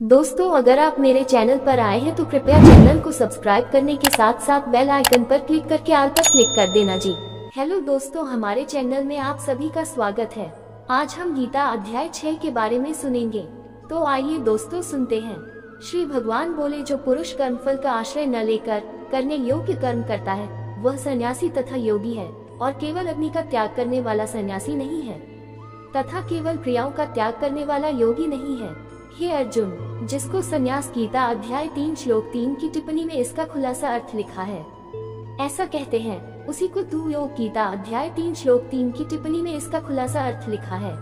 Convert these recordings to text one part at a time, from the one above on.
दोस्तों, अगर आप मेरे चैनल पर आए हैं तो कृपया चैनल को सब्सक्राइब करने के साथ साथ बेल आइकन पर क्लिक करके ऑल पर क्लिक कर देना जी। हेलो दोस्तों, हमारे चैनल में आप सभी का स्वागत है। आज हम गीता अध्याय 6 के बारे में सुनेंगे। तो आइए दोस्तों सुनते हैं। श्री भगवान बोले, जो पुरुष कर्मफल का आश्रय न लेकर करने योग्य कर्म करता है वह सन्यासी तथा योगी है, और केवल अग्नि का त्याग करने वाला सन्यासी नहीं है तथा केवल क्रियाओं का त्याग करने वाला योगी नहीं है। हे अर्जुन, जिसको संन्यास गीता अध्याय 3 श्लोक 3 की टिप्पणी में इसका खुलासा अर्थ लिखा है, ऐसा कहते हैं, उसी को तू योग गीता अध्याय 3 श्लोक 3 की टिप्पणी में इसका खुलासा अर्थ लिखा है।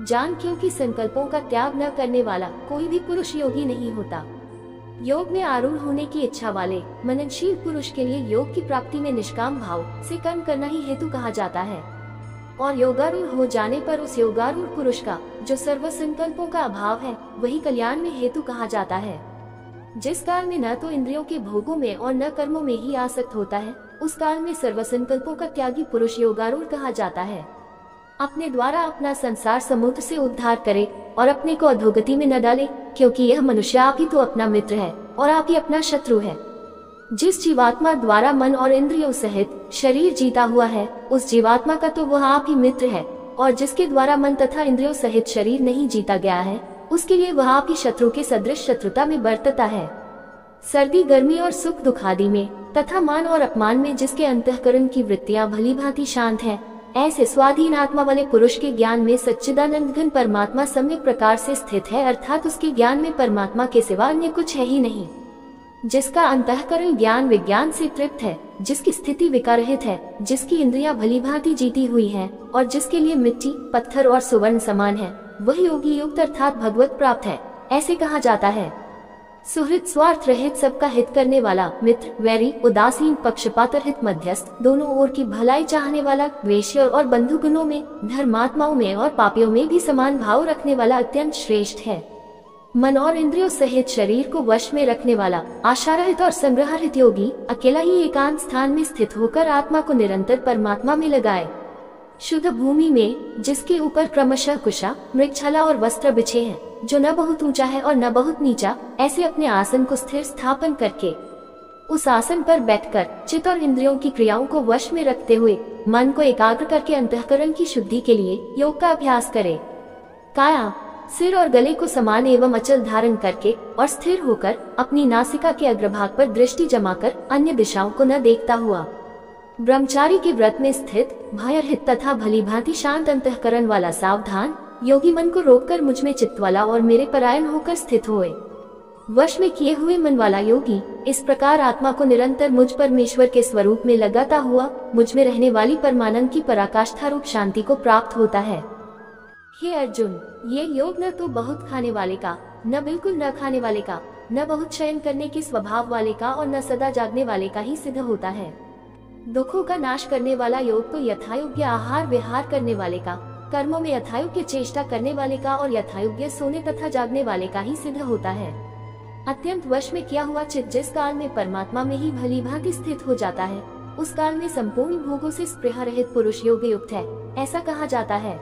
जान, क्योंकि संकल्पों का त्याग न करने वाला कोई भी पुरुष योगी नहीं होता। योग में आरूढ़ होने की इच्छा वाले मननशील पुरुष के लिए योग की प्राप्ति में निष्काम भाव से कर्म करना ही हेतु कहा जाता है, और योगारूढ़ हो जाने पर उस योगारूढ़ पुरुष का जो सर्व संकल्पों का अभाव है वही कल्याण में हेतु कहा जाता है। जिस काल में न तो इंद्रियों के भोगों में और न कर्मों में ही आसक्त होता है, उस काल में सर्व संकल्पों का त्यागी पुरुष योगारूढ़ कहा जाता है। अपने द्वारा अपना संसार समुद्र से उद्धार करे और अपने को अधोगति में न डाले, क्योंकि यह मनुष्य आप ही तो अपना मित्र है और आप ही अपना शत्रु है। जिस जीवात्मा द्वारा मन और इंद्रियों सहित शरीर जीता हुआ है, उस जीवात्मा का तो वह आप ही मित्र है, और जिसके द्वारा मन तथा इंद्रियों सहित शरीर नहीं जीता गया है, उसके लिए वह आप ही शत्रु के सदृश शत्रुता में बरतता है। सर्दी गर्मी और सुख दुख आदि में तथा मान और अपमान में जिसके अंतःकरण की वृत्तियां भली भांति शांत है, ऐसे स्वाधीन आत्मा वाले पुरुष के ज्ञान में सच्चिदानंद घन परमात्मा सम्यक प्रकार से स्थित है, अर्थात उसके ज्ञान में परमात्मा के सिवा अन्य कुछ है ही नहीं। जिसका अंतःकरण ज्ञान विज्ञान से तृप्त है, जिसकी स्थिति विकाररहित है, जिसकी इंद्रियां भली भांति जीती हुई हैं, और जिसके लिए मिट्टी पत्थर और सुवर्ण समान है, वही योगी युक्त अर्थात भगवत प्राप्त है, ऐसे कहा जाता है। सुहृद, स्वार्थ रहित, सबका हित करने वाला, मित्र, वैरी, उदासीन, पक्षपात रहित, मध्यस्थ, दोनों ओर की भलाई चाहने वाला, द्वेष्य और बंधु गुणों में, धर्मात्माओं में और पापियों में भी समान भाव रखने वाला अत्यंत श्रेष्ठ है। मन और इंद्रियों सहित शरीर को वश में रखने वाला, आशारहित और संग्रहरहित योगी अकेला ही एकांत स्थान में स्थित होकर आत्मा को निरंतर परमात्मा में लगाए। शुद्ध भूमि में, जिसके ऊपर क्रमशः कुशा, मृगछाला और वस्त्र बिछे हैं, जो न बहुत ऊंचा है और न बहुत नीचा, ऐसे अपने आसन को स्थिर स्थापन करके उस आसन पर बैठकर चित्त और इंद्रियों की क्रियाओं को वश में रखते हुए मन को एकाग्र करके अंतःकरण की शुद्धि के लिए योग का अभ्यास करे। काया, सिर और गले को समान एवं अचल धारण करके और स्थिर होकर अपनी नासिका के अग्रभाग पर दृष्टि जमाकर अन्य दिशाओं को न देखता हुआ ब्रह्मचारी के व्रत में स्थित, भयरहित तथा भली भांति शांत अंतःकरण वाला सावधान योगी मन को रोककर मुझ में चित्त वाला और मेरे परायण होकर स्थित होए। वश में किए हुए मन वाला योगी इस प्रकार आत्मा को निरंतर मुझ परमेश्वर के स्वरूप में लगाता हुआ मुझ में रहने वाली परमानंद की पराकाष्ठा रूप शांति को प्राप्त होता है। हे अर्जुन, ये योग न तो बहुत खाने वाले का, न बिल्कुल न खाने वाले का, न बहुत शयन करने के स्वभाव वाले का और न सदा जागने वाले का ही सिद्ध होता है। दुखों का नाश करने वाला योग तो यथायोग्य आहार विहार करने वाले का, कर्मों में यथायोग्य चेष्टा करने वाले का और यथायोग्य सोने तथा जागने वाले का ही सिद्ध होता है। अत्यंत वश में किया हुआ चित्त जिस काल में परमात्मा में ही भली भांति स्थित हो जाता है, उस काल में संपूर्ण भोगों से स्पृहा रहित पुरुष योग युक्त है, ऐसा कहा जाता है।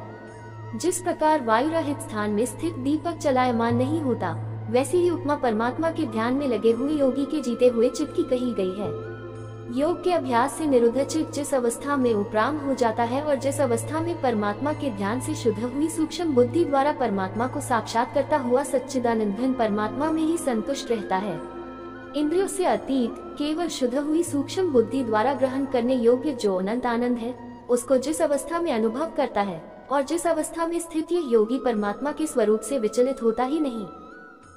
जिस प्रकार वायु रहित स्थान में स्थित दीपक चलायमान नहीं होता, वैसी ही उपमा परमात्मा के ध्यान में लगे हुए योगी के जीते हुए चित्त की कही गई है। योग के अभ्यास से निरुद्ध चित्त जिस अवस्था में उपराम हो जाता है और जिस अवस्था में परमात्मा के ध्यान से शुद्ध हुई सूक्ष्म बुद्धि द्वारा परमात्मा को साक्षात करता हुआ सच्चिदानंद घन परमात्मा में ही संतुष्ट रहता है, इंद्रियों से अतीत केवल शुद्ध हुई सूक्ष्म बुद्धि द्वारा ग्रहण करने योग्य जो अनंत आनंद है, उसको जिस अवस्था में अनुभव करता है और जिस अवस्था में स्थित ये योगी परमात्मा के स्वरूप से विचलित होता ही नहीं,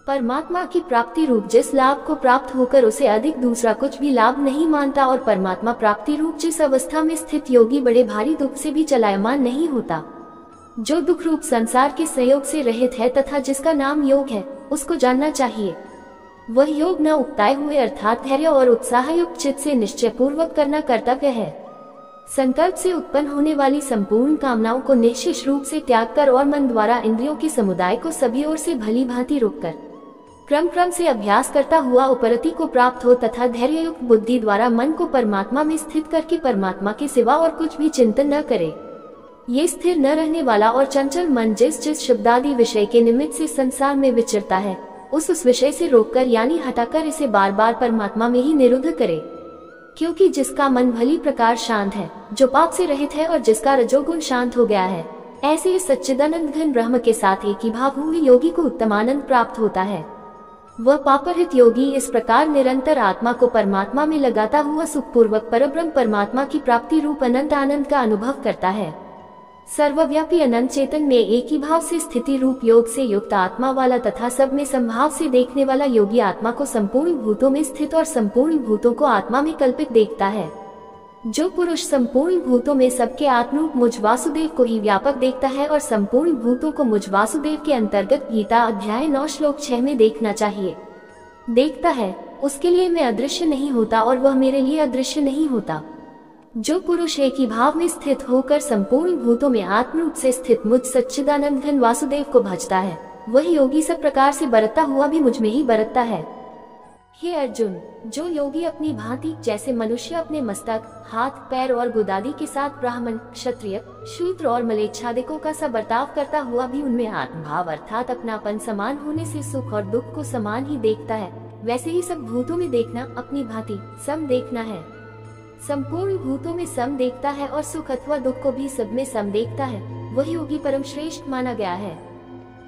परमात्मा की प्राप्ति रूप जिस लाभ को प्राप्त होकर उसे अधिक दूसरा कुछ भी लाभ नहीं मानता, और परमात्मा प्राप्ति रूप जिस अवस्था में स्थित योगी बड़े भारी दुख से भी चलायमान नहीं होता, जो दुख रूप संसार के संयोग से रहित है तथा जिसका नाम योग है, उसको जानना चाहिए। वह योग न उकताए हुए अर्थात धैर्य और उत्साह युक्त चित्त से निश्चय पूर्वक करना कर्तव्य है। संकल्प से उत्पन्न होने वाली संपूर्ण कामनाओं को निश्चित रूप से त्याग कर और मन द्वारा इंद्रियों के समुदाय को सभी ओर से भली भांति रोककर क्रम क्रम से अभ्यास करता हुआ उपरति को प्राप्त हो तथा धैर्य युक्त बुद्धि द्वारा मन को परमात्मा में स्थित करके परमात्मा के सिवा और कुछ भी चिंतन न करे। ये स्थिर न रहने वाला और चंचल मन जिस जिस शब्दादि विषय के निमित्त से संसार में विचरता है, उस विषय से रोककर यानी हटाकर इसे बार बार परमात्मा में ही निरुद्ध करे। क्योंकि जिसका मन भली प्रकार शांत है, जो पाप से रहित है और जिसका रजोगुण शांत हो गया है, ऐसे इस सच्चिदानंद घन ब्रह्म के साथ एक ही भाव हुए योगी को उत्तम आनंद प्राप्त होता है। वह पापरहित योगी इस प्रकार निरंतर आत्मा को परमात्मा में लगाता हुआ सुखपूर्वक परब्रह्म परमात्मा की प्राप्ति रूप अनंत आनंद का अनुभव करता है। सर्वव्यापी अनंत चेतन में एक ही भाव से स्थिति रूप योग से युक्त आत्मा वाला तथा सब में संभाव से देखने वाला योगी आत्मा को संपूर्ण भूतों में स्थित और संपूर्ण भूतों को आत्मा में कल्पित देखता है। जो पुरुष संपूर्ण भूतों में सबके आत्मरूप मुझ वासुदेव को ही व्यापक देखता है और संपूर्ण भूतों को मुझ वासुदेव के अंतर्गत गीता अध्याय 9 श्लोक 6 में देखना चाहिए, देखता है, उसके लिए मैं अदृश्य नहीं होता और वह मेरे लिए अदृश्य नहीं होता। जो पुरुष एक ही भाव में स्थित होकर संपूर्ण भूतों में आत्मरूप से स्थित मुझ सच्चिदानंद घन वासुदेव को भजता है, वही योगी सब प्रकार से बरतता हुआ भी मुझ में ही बरतता है। हे अर्जुन, जो योगी अपनी भांति जैसे मनुष्य अपने मस्तक, हाथ, पैर और गुदादि के साथ ब्राह्मण, क्षत्रिय, शूद्र और मलेच्छादिकों का सा बर्ताव करता हुआ भी उनमें आत्मभाव अर्थात अपनापन समान होने से सुख और दुख को समान ही देखता है, वैसे ही सब भूतों में देखना अपनी भांति सम देखना है। संपूर्ण भूतों में सम देखता है और सुख अथवा दुख को भी सब में सम देखता है, वही योगी परम श्रेष्ठ माना गया है।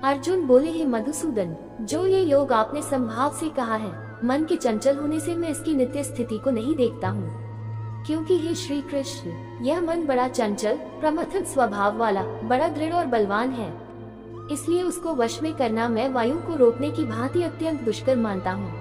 अर्जुन बोले, हे मधुसूदन, जो ये योग आपने संभाव से कहा है, मन के चंचल होने से मैं इसकी नित्य स्थिति को नहीं देखता हूँ। क्योंकि हे श्री कृष्ण, यह मन बड़ा चंचल प्रमथन स्वभाव वाला, बड़ा दृढ़ और बलवान है, इसलिए उसको वश में करना मैं वायु को रोकने की भांति अत्यंत दुष्कर मानता हूँ।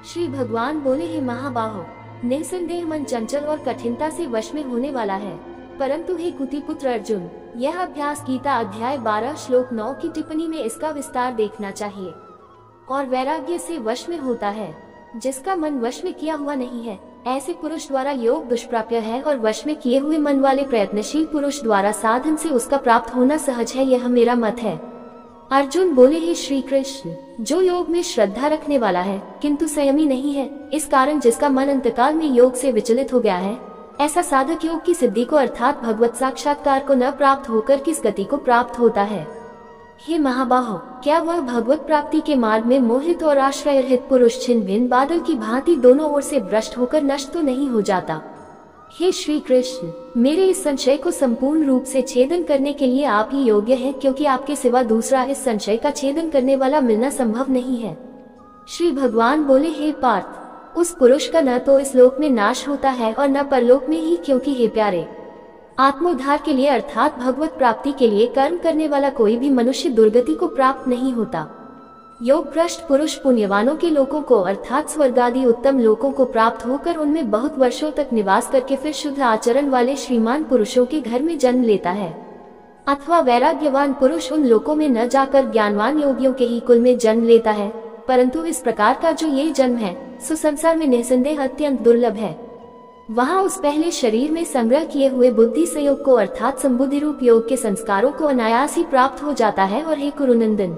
श्री भगवान बोले, हे महाबाहो, निसंदेह मन चंचल और कठिनता से वश में होने वाला है, परंतु हे कुतिपुत्र अर्जुन, यह अभ्यास गीता अध्याय 12 श्लोक 9 की टिप्पणी में इसका विस्तार देखना चाहिए। और वैराग्य से वश में होता है, जिसका मन वश में किया हुआ नहीं है, ऐसे पुरुष द्वारा योग दुष्प्राप्य है और वश में किए हुए मन वाले प्रयत्नशील पुरुष द्वारा साधन से उसका प्राप्त होना सहज है, यह मेरा मत है। अर्जुन बोले, हे श्री कृष्ण, जो योग में श्रद्धा रखने वाला है किंतु संयमी नहीं है, इस कारण जिसका मन अंतकाल में योग से विचलित हो गया है, ऐसा साधक योग की सिद्धि को अर्थात भगवत साक्षात्कार को न प्राप्त होकर किस गति को प्राप्त होता है। हे महाबाहो, क्या वह भगवत प्राप्ति के मार्ग में मोहित और आश्रय रहित पुरुष छिन्न भिन्न बादल की भांति दोनों ओर से भ्रष्ट होकर नष्ट तो नहीं हो जाता। हे श्री कृष्ण, मेरे इस संशय को संपूर्ण रूप से छेदन करने के लिए आप ही योग्य हैं, क्योंकि आपके सिवा दूसरा इस संशय का छेदन करने वाला मिलना संभव नहीं है। श्री भगवान बोले, हे पार्थ, उस पुरुष का न तो इस लोक में नाश होता है और न परलोक में ही, क्योंकि हे प्यारे, आत्मोद्धार के लिए अर्थात भगवत प्राप्ति के लिए कर्म करने वाला कोई भी मनुष्य दुर्गति को प्राप्त नहीं होता। योग भ्रष्ट पुरुष पुण्यवानों के लोकों को अर्थात स्वर्ग आदि उत्तम लोकों को प्राप्त होकर उनमें बहुत वर्षों तक निवास करके फिर शुद्ध आचरण वाले श्रीमान पुरुषों के घर में जन्म लेता है। अथवा वैराग्यवान पुरुष उन लोकों में न जाकर ज्ञानवान योगियों के ही कुल में जन्म लेता है, परंतु इस प्रकार का जो ये जन्म है सो संसार में निसंदेह अत्यंत दुर्लभ है। वहाँ उस पहले शरीर में संग्रह किए हुए बुद्धि संयोग को अर्थात संबुद्धि रूप योग के संस्कारों को अनायास ही प्राप्त हो जाता है और हे कुरुनंदन,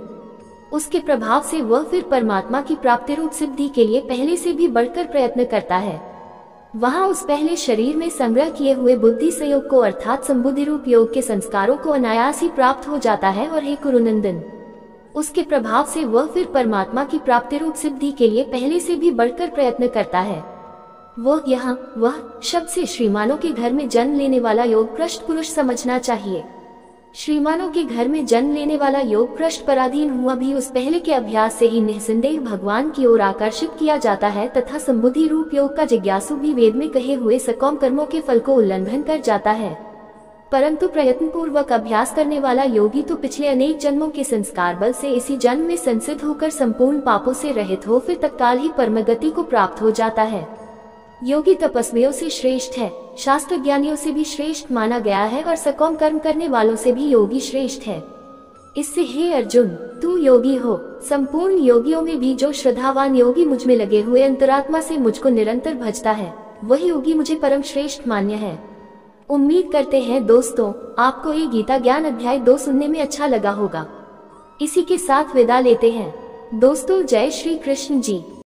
उसके प्रभाव से वह फिर परमात्मा की प्राप्ति रूप सिद्धि के लिए पहले से भी बढ़कर प्रयत्न करता है। वहाँ उस पहले शरीर में संग्रह किए हुए बुद्धि संयोग को अर्थात संबुद्धि रूप योग के संस्कारों को अनायास ही प्राप्त हो जाता है और हे कुरुनंदन, उसके प्रभाव से वह फिर परमात्मा की प्राप्ति रूप सिद्धि के लिए पहले से भी बढ़कर प्रयत्न करता है। वह शब्द से श्रीमानों के घर में जन्म लेने वाला योग भ्रष्ट पुरुष समझना चाहिए। श्रीमानों के घर में जन्म लेने वाला योग भ्रष्ट पराधीन हुआ भी उस पहले के अभ्यास से ही निसंदेह भगवान की ओर आकर्षित किया जाता है तथा संबुद्धि रूप योग का जिज्ञासु भी वेद में कहे हुए सकौम कर्मों के फल को उल्लंघन कर जाता है। परंतु प्रयत्न पूर्वक अभ्यास करने वाला योगी तो पिछले अनेक जन्मों के संस्कार बल से इसी जन्म में संसिद्ध होकर संपूर्ण पापों से रहित हो फिर तत्काल ही परमगति को प्राप्त हो जाता है। योगी तपस्वियों से श्रेष्ठ है, शास्त्र ज्ञानियों से भी श्रेष्ठ माना गया है और सकौम कर्म करने वालों से भी योगी श्रेष्ठ है। इससे हे अर्जुन, तू योगी हो। संपूर्ण योगियों में भी जो श्रद्धावान योगी मुझ में लगे हुए अंतरात्मा से मुझको निरंतर भजता है, वही योगी मुझे परम श्रेष्ठ मान्य है। उम्मीद करते हैं दोस्तों, आपको ये गीता ज्ञान अध्याय 2 सुनने में अच्छा लगा होगा। इसी के साथ विदा लेते हैं दोस्तों। जय श्री कृष्ण जी।